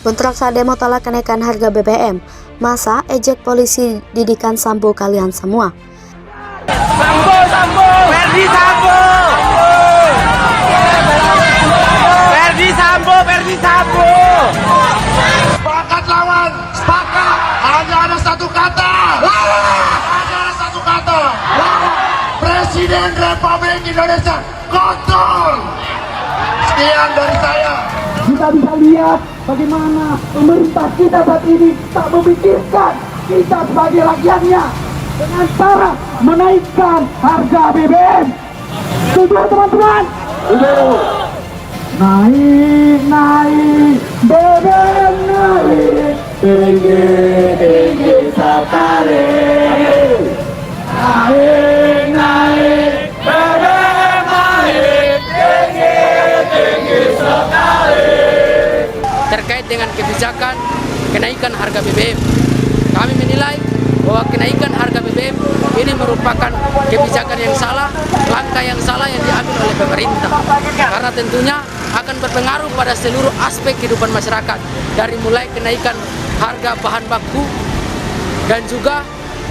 Bentrok saat demo tolak kenaikan harga BBM. Masa ejek polisi didikan Sambo kalian semua. Sambo, Sambo, Verdi Sambo, Verdi Sambo, Verdi Sambo. Sepakat lawan, sepakat. Hanya ada satu kata. Hanya ada satu kata. Presiden Republik Indonesia kotor. Sekian dari saya. Kita bisa lihat bagaimana pemerintah kita saat ini tak memikirkan kita sebagai rakyatnya dengan cara menaikkan harga BBM. Setuju teman-teman? Naik BBM naik tinggi sekali. Naik BBM naik tinggi sekali. Terkait dengan kebijakan kenaikan harga BBM, kami menilai bahwa kenaikan harga BBM ini merupakan kebijakan yang salah, langkah yang salah yang diambil oleh pemerintah, karena tentunya akan berpengaruh pada seluruh aspek kehidupan masyarakat, dari mulai kenaikan harga bahan baku dan juga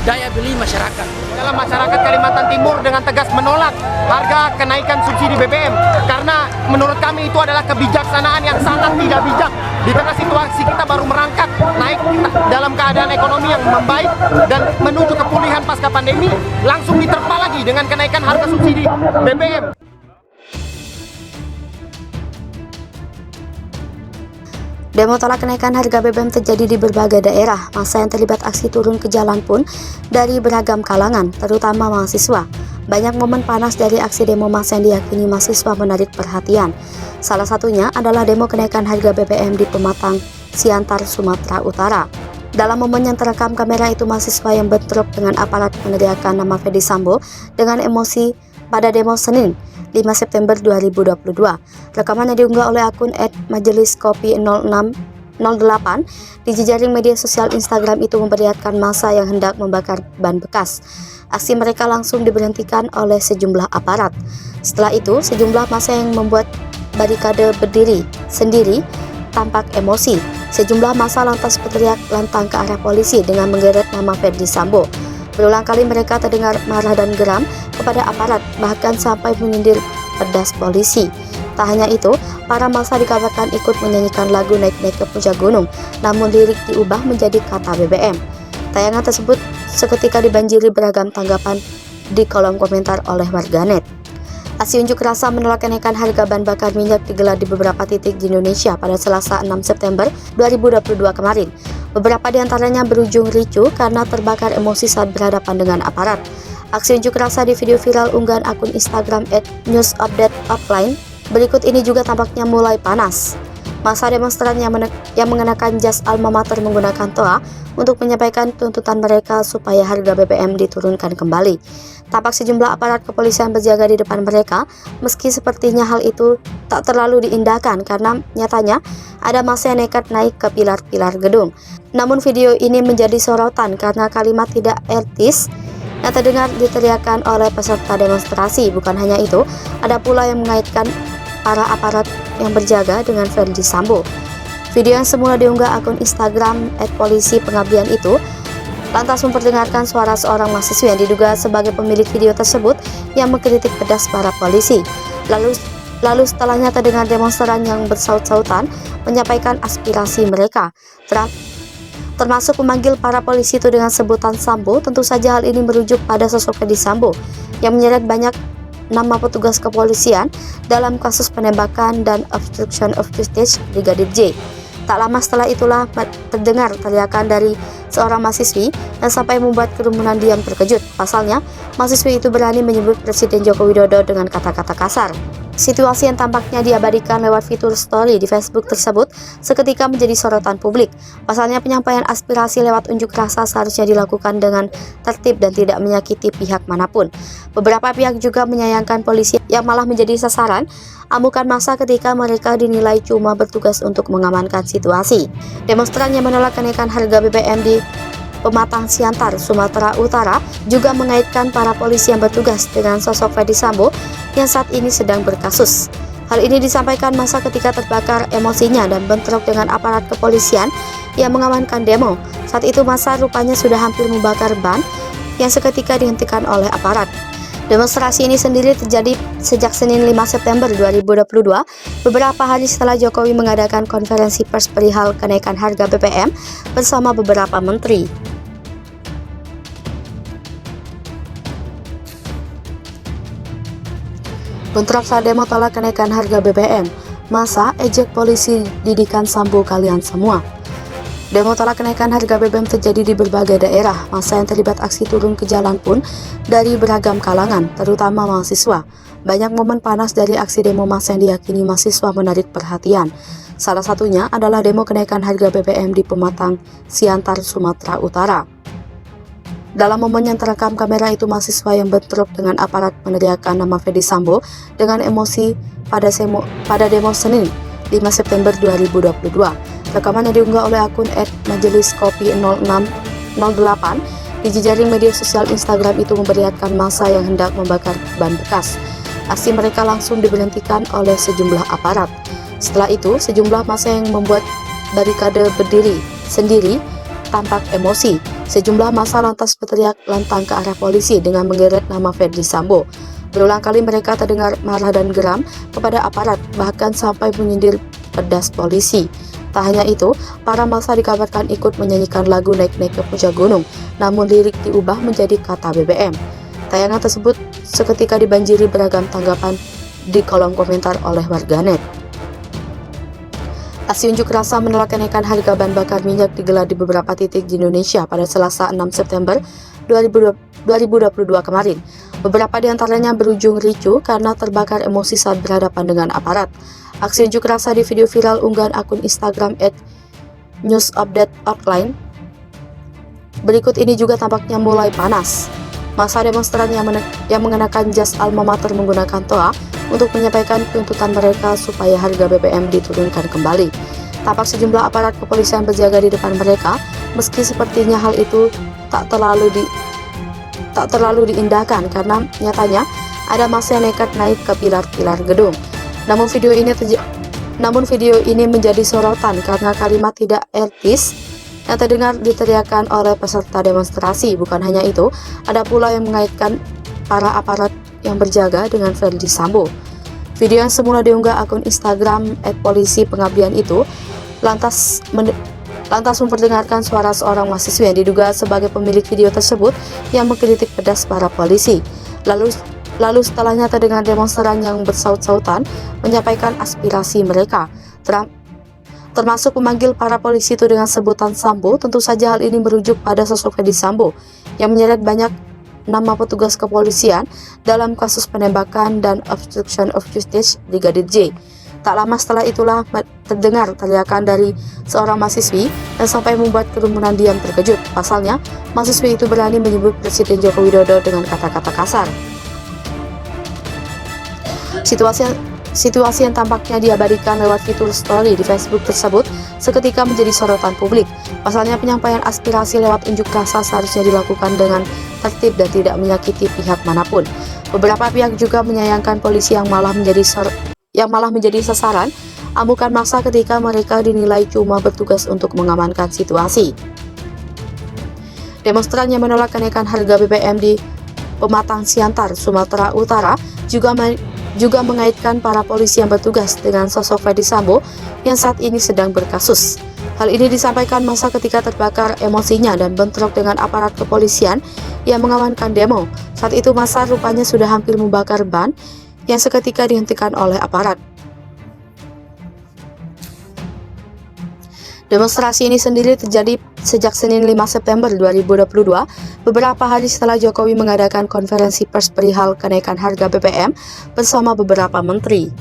daya beli masyarakat. Dalam masyarakat Kalimantan Timur dengan tegas menolak harga kenaikan subsidi BBM karena menurut kami itu adalah kebijaksanaan yang sangat tidak bijak di tengah situasi kita baru merangkak naik dalam keadaan ekonomi yang membaik dan menuju kepulihan pasca pandemi, langsung diterpa lagi dengan kenaikan harga subsidi BBM. Demo tolak kenaikan harga BBM terjadi di berbagai daerah. Massa yang terlibat aksi turun ke jalan pun dari beragam kalangan, terutama mahasiswa. Banyak momen panas dari aksi demo massa yang diyakini mahasiswa menarik perhatian. Salah satunya adalah demo kenaikan harga BBM di Pematang Siantar, Sumatera Utara. Dalam momen yang terekam kamera itu, mahasiswa yang bentrok dengan aparat meneriakkan nama Verdi Sambo dengan emosi pada demo Senin 5 September 2022. Rekamannya diunggah oleh akun @majeliskopi0608 di jejaring media sosial Instagram itu memperlihatkan massa yang hendak membakar ban bekas. Aksi mereka langsung diberhentikan oleh sejumlah aparat. Setelah itu, sejumlah massa yang membuat barikade berdiri sendiri tampak emosi. Sejumlah massa lantas berteriak lantang ke arah polisi dengan menggeret nama Verdi Sambo. Berulang kali mereka terdengar marah dan geram kepada aparat, bahkan sampai menyindir pedas polisi. Tak hanya itu, para massa dikabarkan ikut menyanyikan lagu Naik-Naik ke Puncak Gunung, namun lirik diubah menjadi kata BBM. Tayangan tersebut seketika dibanjiri beragam tanggapan di kolom komentar oleh warganet. Aksi unjuk rasa menolak kenaikan harga bahan bakar minyak digelar di beberapa titik di Indonesia pada Selasa 6 September 2022 kemarin. Beberapa di antaranya berujung ricuh karena terbakar emosi saat berhadapan dengan aparat. Aksi unjuk rasa di video viral unggahan akun Instagram @newsupdateoffline berikut ini juga tampaknya mulai panas. Massa demonstran yang mengenakan jas alma mater menggunakan toa untuk menyampaikan tuntutan mereka supaya harga BBM diturunkan kembali. Tampak sejumlah aparat kepolisian berjaga di depan mereka, meski sepertinya hal itu tak terlalu diindahkan karena nyatanya ada massa yang nekat naik ke pilar-pilar gedung. Namun video ini menjadi sorotan karena kalimat tidak etis yang terdengar diteriakkan oleh peserta demonstrasi. Bukan hanya itu, ada pula yang mengaitkan para aparat yang berjaga dengan Verdi Sambo. Video yang semula diunggah akun Instagram @polisi_pengabdian itu lantas memperdengarkan suara seorang mahasiswa yang diduga sebagai pemilik video tersebut yang mengkritik pedas para polisi. Lalu setelahnya terdengar demonstran yang bersaut-sautan menyampaikan aspirasi mereka, termasuk memanggil para polisi itu dengan sebutan Sambo. Tentu saja hal ini merujuk pada sosok Verdi Sambo yang menyeret banyak nama petugas kepolisian dalam kasus penembakan dan obstruction of justice Brigadir J. Tak lama setelah itulah terdengar teriakan dari seorang mahasiswi yang sampai membuat kerumunan diam terkejut. Pasalnya, mahasiswi itu berani menyebut Presiden Joko Widodo dengan kata-kata kasar. Situasi yang tampaknya diabadikan lewat fitur story di Facebook tersebut seketika menjadi sorotan publik. Pasalnya, penyampaian aspirasi lewat unjuk rasa seharusnya dilakukan dengan tertib dan tidak menyakiti pihak manapun. Beberapa pihak juga menyayangkan polisi yang malah menjadi sasaran amukan massa ketika mereka dinilai cuma bertugas untuk mengamankan situasi. Demonstran yang menolak kenaikan harga BBM di Pematang Siantar, Sumatera Utara juga mengaitkan para polisi yang bertugas dengan sosok Verdi Sambo yang saat ini sedang berkasus. Hal ini disampaikan massa ketika terbakar emosinya dan bentrok dengan aparat kepolisian yang mengamankan demo. Saat itu massa rupanya sudah hampir membakar ban yang seketika dihentikan oleh aparat. Demonstrasi ini sendiri terjadi sejak Senin 5 September 2022, beberapa hari setelah Jokowi mengadakan konferensi pers perihal kenaikan harga BBM bersama beberapa menteri. Bentrok saat demo tolak kenaikan harga BBM, massa ejek polisi didikan Sambo kalian semua. Demo tolak kenaikan harga BBM terjadi di berbagai daerah. Massa yang terlibat aksi turun ke jalan pun dari beragam kalangan, terutama mahasiswa. Banyak momen panas dari aksi demo massa yang diyakini mahasiswa menarik perhatian. Salah satunya adalah demo kenaikan harga BBM di Pematang, Siantar, Sumatera Utara. Dalam momen yang terekam kamera itu, mahasiswa yang bentrok dengan aparat meneriakkan nama Ferdi Sambo dengan emosi pada demo Senin 5 September 2022. Rekaman yang diunggah oleh akun @majeliskopi0608 di jejaring media sosial Instagram itu memperlihatkan massa yang hendak membakar ban bekas. Aksi mereka langsung diberhentikan oleh sejumlah aparat. Setelah itu, sejumlah massa yang membuat barikade berdiri sendiri tampak emosi. Sejumlah massa lantas berteriak lantang ke arah polisi dengan menggeret nama Ferdi Sambo. Berulang kali mereka terdengar marah dan geram kepada aparat, bahkan sampai menyindir pedas polisi. Tak hanya itu, para massa dikabarkan ikut menyanyikan lagu Naik-Naik ke Puncak Gunung, namun lirik diubah menjadi kata BBM. Tayangan tersebut seketika dibanjiri beragam tanggapan di kolom komentar oleh warganet. Aksi unjuk rasa menolak kenaikan harga bahan bakar minyak digelar di beberapa titik di Indonesia pada Selasa 6 September 2022 kemarin. Beberapa di antaranya berujung ricuh karena terbakar emosi saat berhadapan dengan aparat. Aksi unjuk rasa di video viral unggahan akun Instagram @newsupdate_outline berikut ini juga tampaknya mulai panas. Massa demonstran yang mengenakan jas alma mater menggunakan toa untuk menyampaikan tuntutan mereka supaya harga BBM diturunkan kembali. Tampak sejumlah aparat kepolisian berjaga di depan mereka, meski sepertinya hal itu tak terlalu diindahkan karena nyatanya ada massa yang nekat naik ke pilar-pilar gedung. Namun video ini menjadi sorotan karena kalimat tidak etis yang terdengar diteriakkan oleh peserta demonstrasi. Bukan hanya itu, ada pula yang mengaitkan para aparat yang berjaga dengan Ferdi Sambo. Video yang semula diunggah akun Instagram @polisi_pengabdian itu lantas memperdengarkan suara seorang mahasiswa yang diduga sebagai pemilik video tersebut yang mengkritik pedas para polisi. Lalu setelahnya terdengar demonstran yang bersaut-sautan menyampaikan aspirasi mereka, termasuk memanggil para polisi itu dengan sebutan Sambo. Tentu saja hal ini merujuk pada sosok Ferdi Sambo yang menyeret banyak nama petugas kepolisian dalam kasus penembakan dan obstruction of justice Brigadir J. Tak lama setelah itulah terdengar teriakan dari seorang mahasiswi yang sampai membuat kerumunan diam terkejut. Pasalnya, mahasiswi itu berani menyebut Presiden Joko Widodo dengan kata-kata kasar. Situasi yang tampaknya diabadikan lewat fitur story di Facebook tersebut seketika menjadi sorotan publik. Pasalnya, penyampaian aspirasi lewat unjuk rasa seharusnya dilakukan dengan tertib dan tidak menyakiti pihak manapun. Beberapa pihak juga menyayangkan polisi yang malah menjadi sasaran amukan massa ketika mereka dinilai cuma bertugas untuk mengamankan situasi. Demonstran yang menolak kenaikan harga BBM di Pematang, Siantar, Sumatera Utara juga mengaitkan para polisi yang bertugas dengan sosok Ferdi Sambo yang saat ini sedang berkasus. Hal ini disampaikan massa ketika terbakar emosinya dan bentrok dengan aparat kepolisian yang mengamankan demo. Saat itu massa rupanya sudah hampir membakar ban yang seketika dihentikan oleh aparat. Demonstrasi ini sendiri terjadi sejak Senin 5 September 2022, beberapa hari setelah Jokowi mengadakan konferensi pers perihal kenaikan harga BBM bersama beberapa menteri.